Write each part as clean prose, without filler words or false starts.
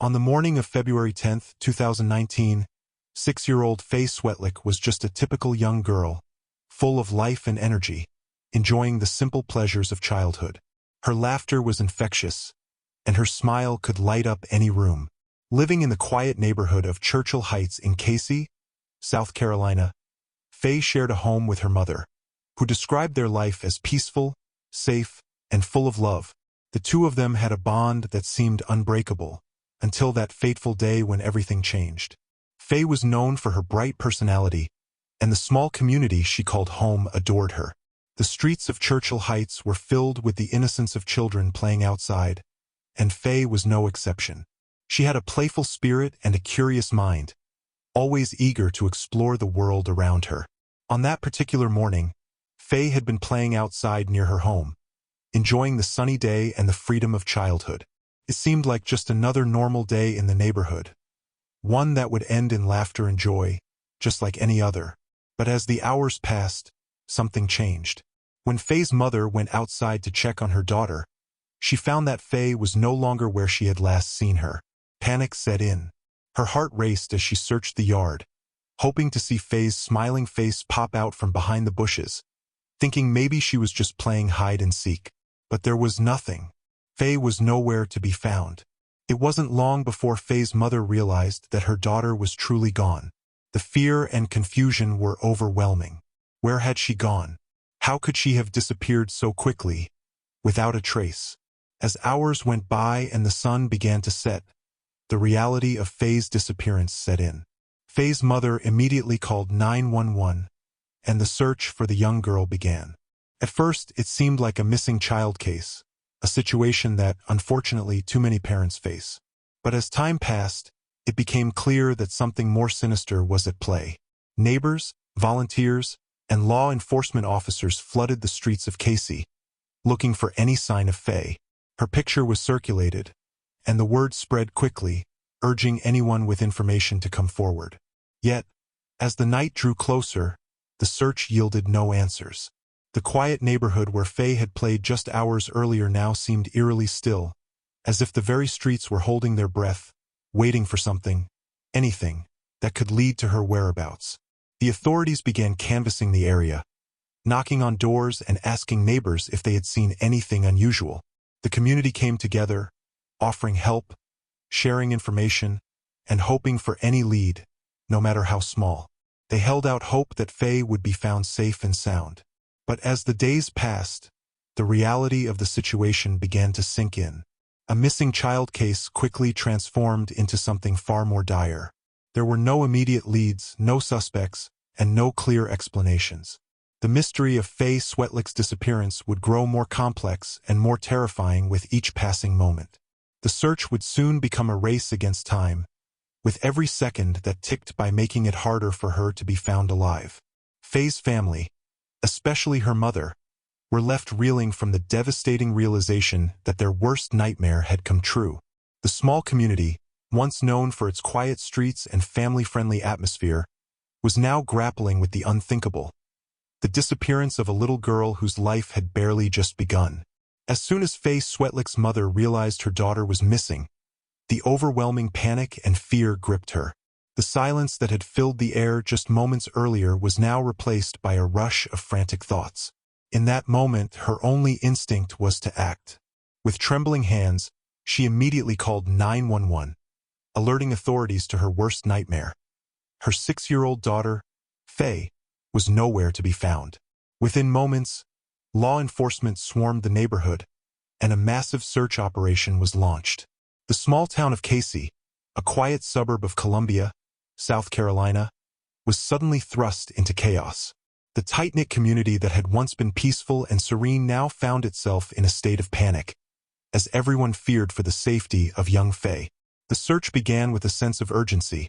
On the morning of February 10, 2019, 6-year-old Faye Swetlik was just a typical young girl, full of life and energy, enjoying the simple pleasures of childhood. Her laughter was infectious, and her smile could light up any room. Living in the quiet neighborhood of Churchill Heights in Cayce, South Carolina, Faye shared a home with her mother, who described their life as peaceful, safe, and full of love. The two of them had a bond that seemed unbreakable, until that fateful day when everything changed. Faye was known for her bright personality, and the small community she called home adored her. The streets of Churchill Heights were filled with the innocence of children playing outside, and Faye was no exception. She had a playful spirit and a curious mind, always eager to explore the world around her. On that particular morning, Faye had been playing outside near her home, enjoying the sunny day and the freedom of childhood. It seemed like just another normal day in the neighborhood, one that would end in laughter and joy, just like any other. But as the hours passed, something changed. When Faye's mother went outside to check on her daughter, she found that Faye was no longer where she had last seen her. Panic set in. Her heart raced as she searched the yard, hoping to see Faye's smiling face pop out from behind the bushes, thinking maybe she was just playing hide and seek. But there was nothing. Faye was nowhere to be found. It wasn't long before Faye's mother realized that her daughter was truly gone. The fear and confusion were overwhelming. Where had she gone? How could she have disappeared so quickly, without a trace? As hours went by and the sun began to set, the reality of Faye's disappearance set in. Faye's mother immediately called 911, and the search for the young girl began. At first, it seemed like a missing child case, a situation that, unfortunately, too many parents face. But as time passed, it became clear that something more sinister was at play. Neighbors, volunteers, and law enforcement officers flooded the streets of Cayce, looking for any sign of Faye. Her picture was circulated, and the word spread quickly, urging anyone with information to come forward. Yet, as the night drew closer, the search yielded no answers. The quiet neighborhood where Faye had played just hours earlier now seemed eerily still, as if the very streets were holding their breath, waiting for something, anything, that could lead to her whereabouts. The authorities began canvassing the area, knocking on doors and asking neighbors if they had seen anything unusual. The community came together, offering help, sharing information, and hoping for any lead, no matter how small. They held out hope that Faye would be found safe and sound. But as the days passed, the reality of the situation began to sink in. A missing child case quickly transformed into something far more dire. There were no immediate leads, no suspects, and no clear explanations. The mystery of Faye Swetlik's disappearance would grow more complex and more terrifying with each passing moment. The search would soon become a race against time, with every second that ticked by making it harder for her to be found alive. Faye's family, especially her mother, were left reeling from the devastating realization that their worst nightmare had come true. The small community, once known for its quiet streets and family-friendly atmosphere, was now grappling with the unthinkable: the disappearance of a little girl whose life had barely just begun. As soon as Faye Swetlik's mother realized her daughter was missing, the overwhelming panic and fear gripped her. The silence that had filled the air just moments earlier was now replaced by a rush of frantic thoughts. In that moment, her only instinct was to act. With trembling hands, she immediately called 911, alerting authorities to her worst nightmare. Her 6-year-old daughter, Faye, was nowhere to be found. Within moments, law enforcement swarmed the neighborhood, and a massive search operation was launched. The small town of Cayce, a quiet suburb of Columbia, South Carolina, was suddenly thrust into chaos. The tight-knit community that had once been peaceful and serene now found itself in a state of panic, as everyone feared for the safety of young Faye. The search began with a sense of urgency,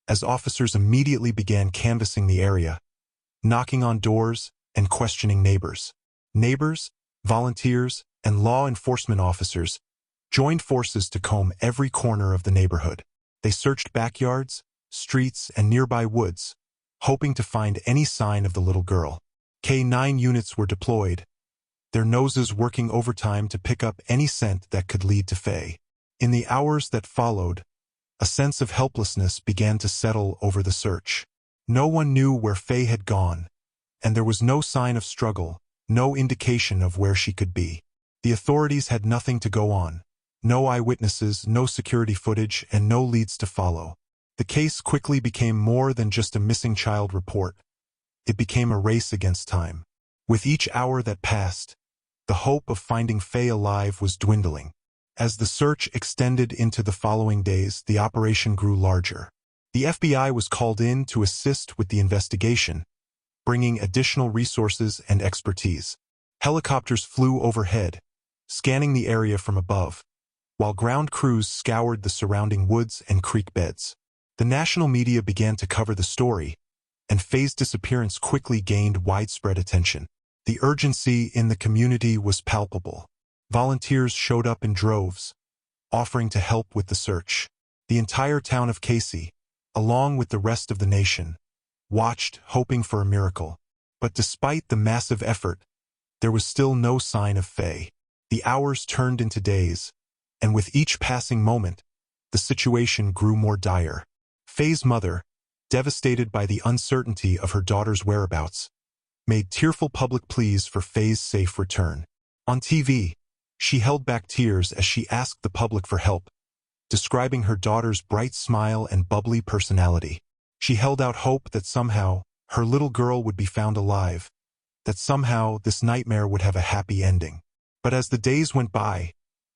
as officers immediately began canvassing the area, knocking on doors and questioning neighbors. Neighbors, volunteers, and law enforcement officers joined forces to comb every corner of the neighborhood. They searched backyards, streets, and nearby woods, hoping to find any sign of the little girl. K-9 units were deployed, their noses working overtime to pick up any scent that could lead to Faye. In the hours that followed, A sense of helplessness began to settle over the search. No one knew where Faye had gone, and there was no sign of struggle, no indication of where she could be. The authorities had nothing to go on. No eyewitnesses, no security footage, and no leads to follow. The case quickly became more than just a missing child report. It became a race against time. With each hour that passed, the hope of finding Faye alive was dwindling. As the search extended into the following days, the operation grew larger. The FBI was called in to assist with the investigation, bringing additional resources and expertise. Helicopters flew overhead, scanning the area from above, while ground crews scoured the surrounding woods and creek beds. The national media began to cover the story, and Faye's disappearance quickly gained widespread attention. The urgency in the community was palpable. Volunteers showed up in droves, offering to help with the search. The entire town of Cayce, along with the rest of the nation, watched, hoping for a miracle. But despite the massive effort, there was still no sign of Faye. The hours turned into days, and with each passing moment, the situation grew more dire. Faye's mother, devastated by the uncertainty of her daughter's whereabouts, made tearful public pleas for Faye's safe return. On TV, she held back tears as she asked the public for help, describing her daughter's bright smile and bubbly personality. She held out hope that somehow her little girl would be found alive, that somehow this nightmare would have a happy ending. But as the days went by,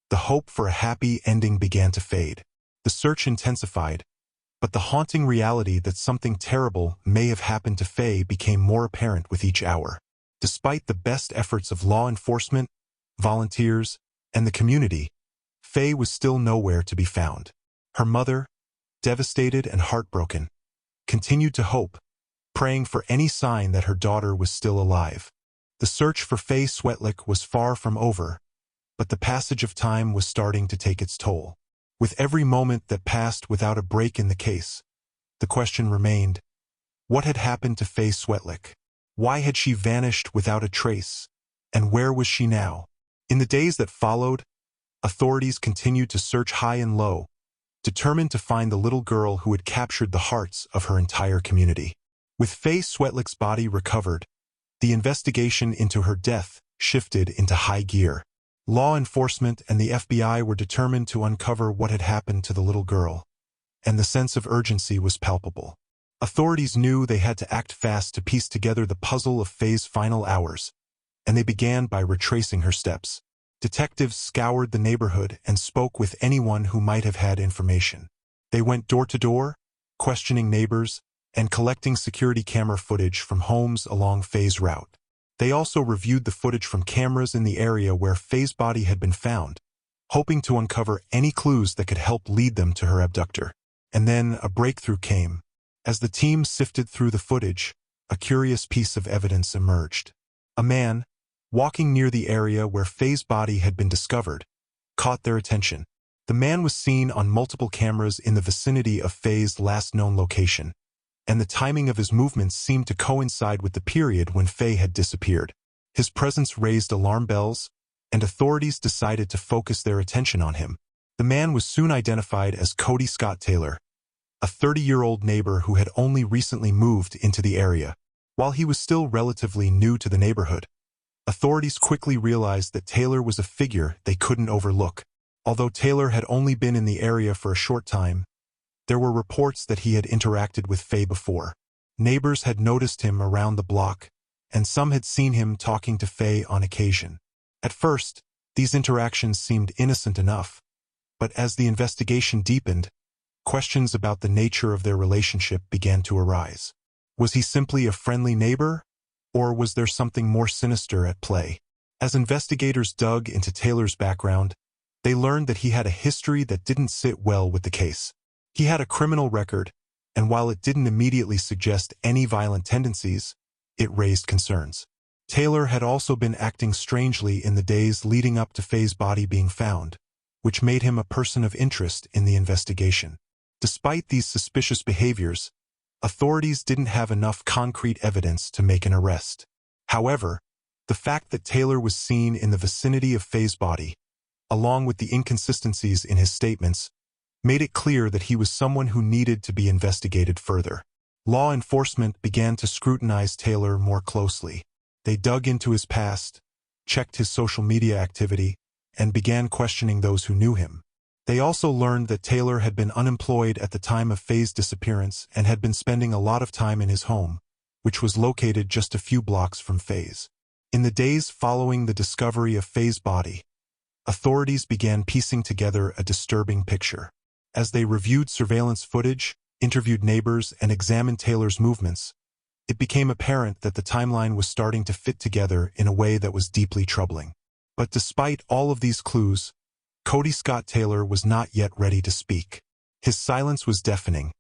the hope for a happy ending began to fade. The search intensified, but the haunting reality that something terrible may have happened to Faye became more apparent with each hour. Despite the best efforts of law enforcement, volunteers, and the community, Faye was still nowhere to be found. Her mother, devastated and heartbroken, continued to hope, praying for any sign that her daughter was still alive. The search for Faye Swetlik was far from over, but the passage of time was starting to take its toll. With every moment that passed without a break in the case, the question remained, what had happened to Faye Swetlik? Why had she vanished without a trace? And where was she now? In the days that followed, authorities continued to search high and low, determined to find the little girl who had captured the hearts of her entire community. With Faye Swetlik's body recovered, the investigation into her death shifted into high gear. Law enforcement and the FBI were determined to uncover what had happened to the little girl, and the sense of urgency was palpable. Authorities knew they had to act fast to piece together the puzzle of Faye's final hours, and they began by retracing her steps. Detectives scoured the neighborhood and spoke with anyone who might have had information. They went door to door, questioning neighbors, and collecting security camera footage from homes along Faye's route. They also reviewed the footage from cameras in the area where Faye's body had been found, hoping to uncover any clues that could help lead them to her abductor. And then a breakthrough came. As the team sifted through the footage, a curious piece of evidence emerged. A man, walking near the area where Faye's body had been discovered, caught their attention. The man was seen on multiple cameras in the vicinity of Faye's last known location, and the timing of his movements seemed to coincide with the period when Faye had disappeared. His presence raised alarm bells, and authorities decided to focus their attention on him. The man was soon identified as Cody Scott Taylor, a 30-year-old neighbor who had only recently moved into the area. While he was still relatively new to the neighborhood, authorities quickly realized that Taylor was a figure they couldn't overlook. Although Taylor had only been in the area for a short time, there were reports that he had interacted with Faye before. Neighbors had noticed him around the block, and some had seen him talking to Faye on occasion. At first, these interactions seemed innocent enough, but as the investigation deepened, questions about the nature of their relationship began to arise. Was he simply a friendly neighbor, or was there something more sinister at play? As investigators dug into Taylor's background, they learned that he had a history that didn't sit well with the case. He had a criminal record, and while it didn't immediately suggest any violent tendencies, it raised concerns. Taylor had also been acting strangely in the days leading up to Faye's body being found, which made him a person of interest in the investigation. Despite these suspicious behaviors, authorities didn't have enough concrete evidence to make an arrest. However, the fact that Taylor was seen in the vicinity of Faye's body, along with the inconsistencies in his statements, made it clear that he was someone who needed to be investigated further. Law enforcement began to scrutinize Taylor more closely. They dug into his past, checked his social media activity, and began questioning those who knew him. They also learned that Taylor had been unemployed at the time of Faye's disappearance and had been spending a lot of time in his home, which was located just a few blocks from Faye's. In the days following the discovery of Faye's body, authorities began piecing together a disturbing picture. As they reviewed surveillance footage, interviewed neighbors, and examined Taylor's movements, it became apparent that the timeline was starting to fit together in a way that was deeply troubling. But despite all of these clues, Cody Scott Taylor was not yet ready to speak. His silence was deafening,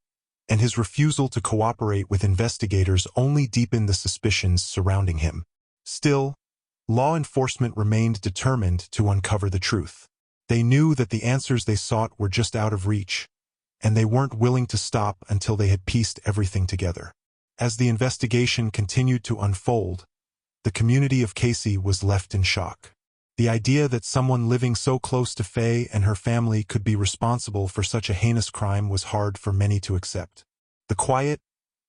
and his refusal to cooperate with investigators only deepened the suspicions surrounding him. Still, law enforcement remained determined to uncover the truth. They knew that the answers they sought were just out of reach, and they weren't willing to stop until they had pieced everything together. As the investigation continued to unfold, the community of Cayce was left in shock. The idea that someone living so close to Faye and her family could be responsible for such a heinous crime was hard for many to accept. The quiet,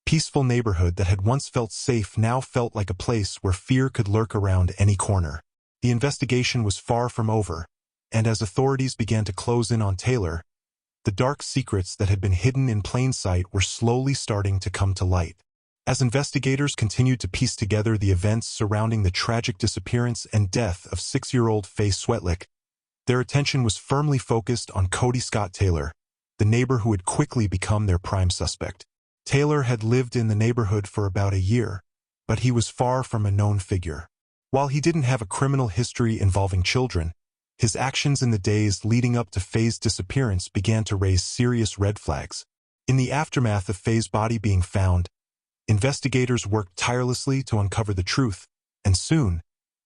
peaceful neighborhood that had once felt safe now felt like a place where fear could lurk around any corner. The investigation was far from over, and as authorities began to close in on Taylor, the dark secrets that had been hidden in plain sight were slowly starting to come to light. As investigators continued to piece together the events surrounding the tragic disappearance and death of 6-year-old Faye Swetlik, their attention was firmly focused on Cody Scott Taylor, the neighbor who had quickly become their prime suspect. Taylor had lived in the neighborhood for about a year, but he was far from a known figure. While he didn't have a criminal history involving children, his actions in the days leading up to Faye's disappearance began to raise serious red flags. In the aftermath of Faye's body being found, investigators worked tirelessly to uncover the truth, and soon,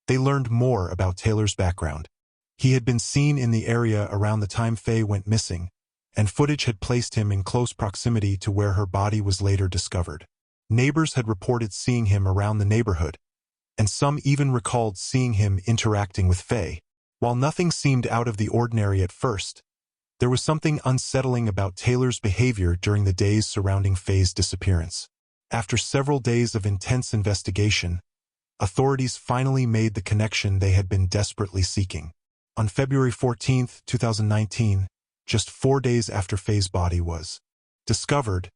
they learned more about Taylor's background. He had been seen in the area around the time Faye went missing, and footage had placed him in close proximity to where her body was later discovered. Neighbors had reported seeing him around the neighborhood, and some even recalled seeing him interacting with Faye. While nothing seemed out of the ordinary at first, there was something unsettling about Taylor's behavior during the days surrounding Faye's disappearance. After several days of intense investigation, authorities finally made the connection they had been desperately seeking. On February 14, 2019, just 4 days after Faye's body was discovered,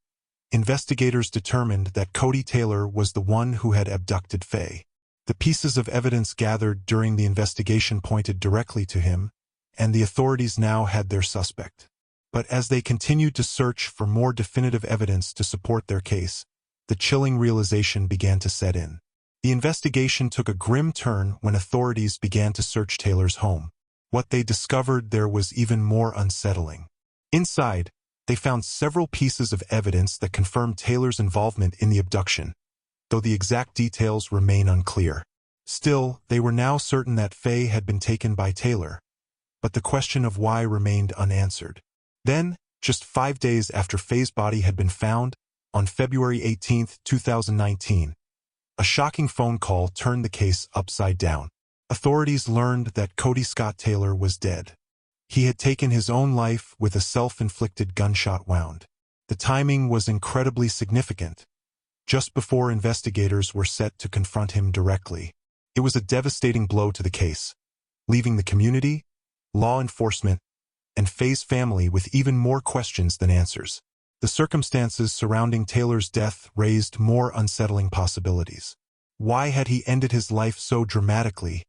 investigators determined that Cody Taylor was the one who had abducted Faye. The pieces of evidence gathered during the investigation pointed directly to him, and the authorities now had their suspect. But as they continued to search for more definitive evidence to support their case, the chilling realization began to set in. The investigation took a grim turn when authorities began to search Taylor's home. What they discovered there was even more unsettling. Inside, they found several pieces of evidence that confirmed Taylor's involvement in the abduction, though the exact details remain unclear. Still, they were now certain that Faye had been taken by Taylor, but the question of why remained unanswered. Then, just 5 days after Faye's body had been found, on February 18, 2019, a shocking phone call turned the case upside down. Authorities learned that Cody Scott Taylor was dead. He had taken his own life with a self-inflicted gunshot wound. The timing was incredibly significant, just before investigators were set to confront him directly. It was a devastating blow to the case, leaving the community, law enforcement, and Faye's family with even more questions than answers. The circumstances surrounding Taylor's death raised more unsettling possibilities. Why had he ended his life so dramatically,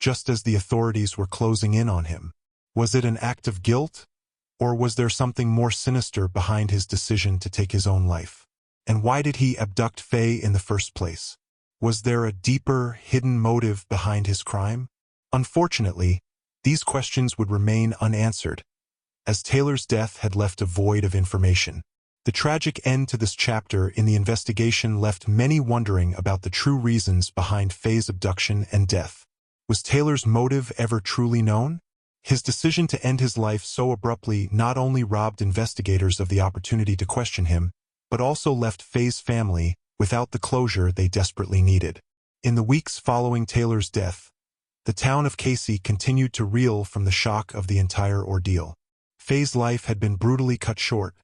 just as the authorities were closing in on him? Was it an act of guilt, or was there something more sinister behind his decision to take his own life? And why did he abduct Faye in the first place? Was there a deeper, hidden motive behind his crime? Unfortunately, these questions would remain unanswered, as Taylor's death had left a void of information. The tragic end to this chapter in the investigation left many wondering about the true reasons behind Faye's abduction and death. Was Taylor's motive ever truly known? His decision to end his life so abruptly not only robbed investigators of the opportunity to question him, but also left Faye's family without the closure they desperately needed. In the weeks following Taylor's death, the town of Cayce continued to reel from the shock of the entire ordeal. Faye's life had been brutally cut short,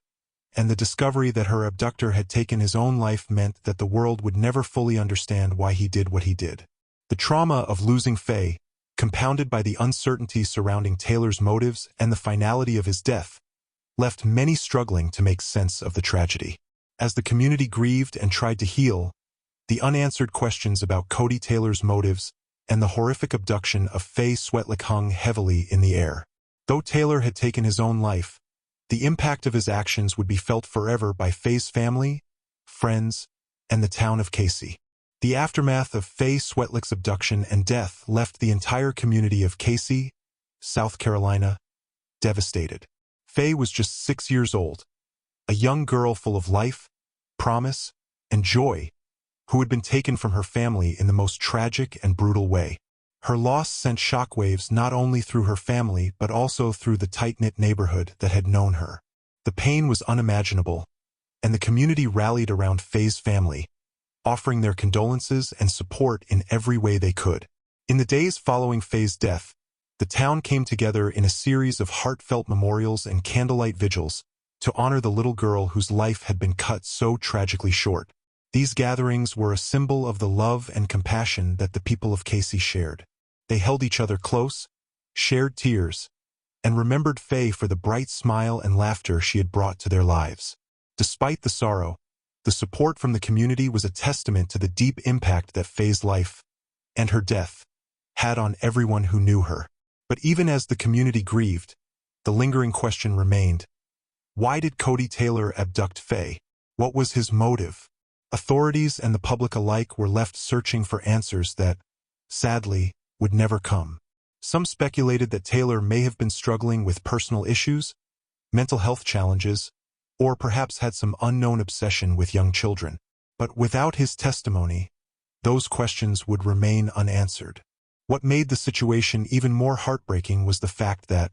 and the discovery that her abductor had taken his own life meant that the world would never fully understand why he did what he did. The trauma of losing Faye, compounded by the uncertainty surrounding Taylor's motives and the finality of his death, left many struggling to make sense of the tragedy. As the community grieved and tried to heal, the unanswered questions about Cody Taylor's motives and the horrific abduction of Faye Swetlik hung heavily in the air. Though Taylor had taken his own life, the impact of his actions would be felt forever by Faye's family, friends, and the town of Cayce. The aftermath of Faye Swetlik's abduction and death left the entire community of Cayce, South Carolina, devastated. Faye was just 6 years old, a young girl full of life, promise, and joy, who had been taken from her family in the most tragic and brutal way. Her loss sent shockwaves not only through her family but also through the tight-knit neighborhood that had known her. The pain was unimaginable, and the community rallied around Faye's family, offering their condolences and support in every way they could. In the days following Faye's death, the town came together in a series of heartfelt memorials and candlelight vigils to honor the little girl whose life had been cut so tragically short. These gatherings were a symbol of the love and compassion that the people of Cayce shared. They held each other close, shared tears, and remembered Faye for the bright smile and laughter she had brought to their lives. Despite the sorrow, the support from the community was a testament to the deep impact that Faye's life, and her death, had on everyone who knew her. But even as the community grieved, the lingering question remained: why did Cody Taylor abduct Faye? What was his motive? Authorities and the public alike were left searching for answers that, sadly, would never come. Some speculated that Taylor may have been struggling with personal issues, mental health challenges, or perhaps had some unknown obsession with young children. But without his testimony, those questions would remain unanswered. What made the situation even more heartbreaking was the fact that,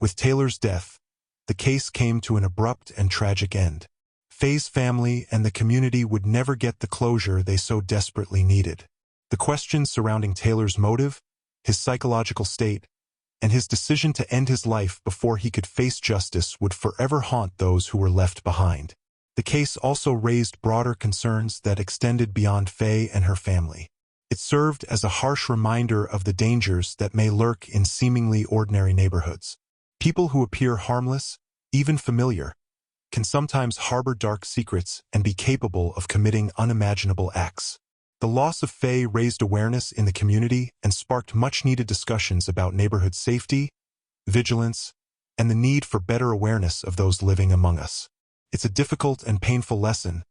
with Taylor's death, the case came to an abrupt and tragic end. Faye's family and the community would never get the closure they so desperately needed. The questions surrounding Taylor's motive, his psychological state, and his decision to end his life before he could face justice would forever haunt those who were left behind. The case also raised broader concerns that extended beyond Faye and her family. It served as a harsh reminder of the dangers that may lurk in seemingly ordinary neighborhoods. People who appear harmless, even familiar, can sometimes harbor dark secrets and be capable of committing unimaginable acts. The loss of Faye raised awareness in the community and sparked much-needed discussions about neighborhood safety, vigilance, and the need for better awareness of those living among us. It's a difficult and painful lesson,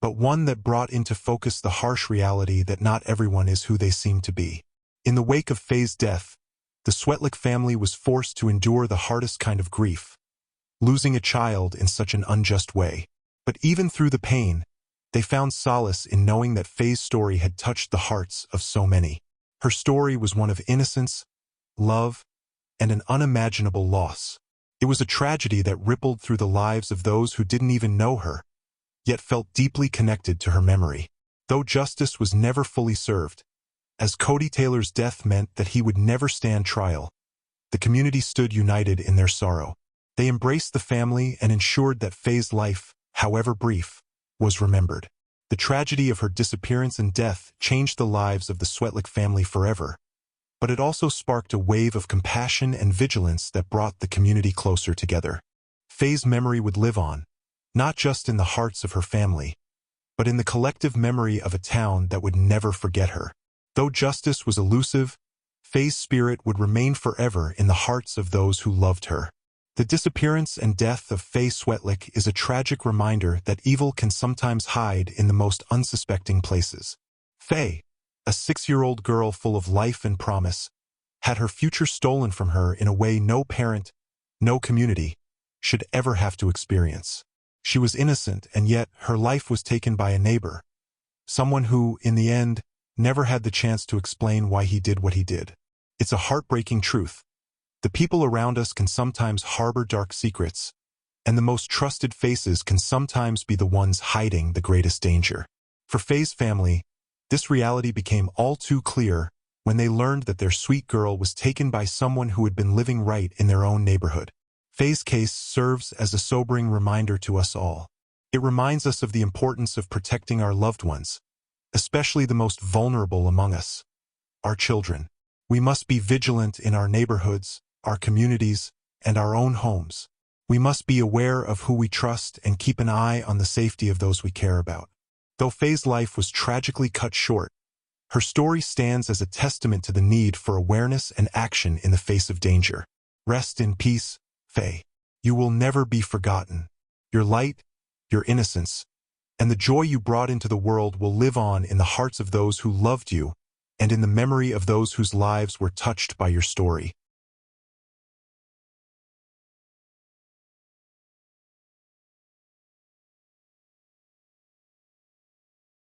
but one that brought into focus the harsh reality that not everyone is who they seem to be. In the wake of Faye's death, the Swetlik family was forced to endure the hardest kind of grief, losing a child in such an unjust way. But even through the pain, they found solace in knowing that Faye's story had touched the hearts of so many. Her story was one of innocence, love, and an unimaginable loss. It was a tragedy that rippled through the lives of those who didn't even know her, yet felt deeply connected to her memory. Though justice was never fully served, as Cody Taylor's death meant that he would never stand trial, the community stood united in their sorrow. They embraced the family and ensured that Faye's life, however brief, was remembered. The tragedy of her disappearance and death changed the lives of the Swetlik family forever, but it also sparked a wave of compassion and vigilance that brought the community closer together. Faye's memory would live on, not just in the hearts of her family, but in the collective memory of a town that would never forget her. Though justice was elusive, Faye's spirit would remain forever in the hearts of those who loved her. The disappearance and death of Faye Swetlik is a tragic reminder that evil can sometimes hide in the most unsuspecting places. Faye, a 6-year-old girl full of life and promise, had her future stolen from her in a way no parent, no community, should ever have to experience. She was innocent, and yet her life was taken by a neighbor, someone who, in the end, never had the chance to explain why he did what he did. It's a heartbreaking truth. The people around us can sometimes harbor dark secrets, and the most trusted faces can sometimes be the ones hiding the greatest danger. For Faye's family, this reality became all too clear when they learned that their sweet girl was taken by someone who had been living right in their own neighborhood. Faye's case serves as a sobering reminder to us all. It reminds us of the importance of protecting our loved ones, especially the most vulnerable among us, our children. We must be vigilant in our neighborhoods, our communities, and our own homes. We must be aware of who we trust and keep an eye on the safety of those we care about. Though Faye's life was tragically cut short, her story stands as a testament to the need for awareness and action in the face of danger. Rest in peace, Faye. You will never be forgotten. Your light, your innocence, and the joy you brought into the world will live on in the hearts of those who loved you and in the memory of those whose lives were touched by your story.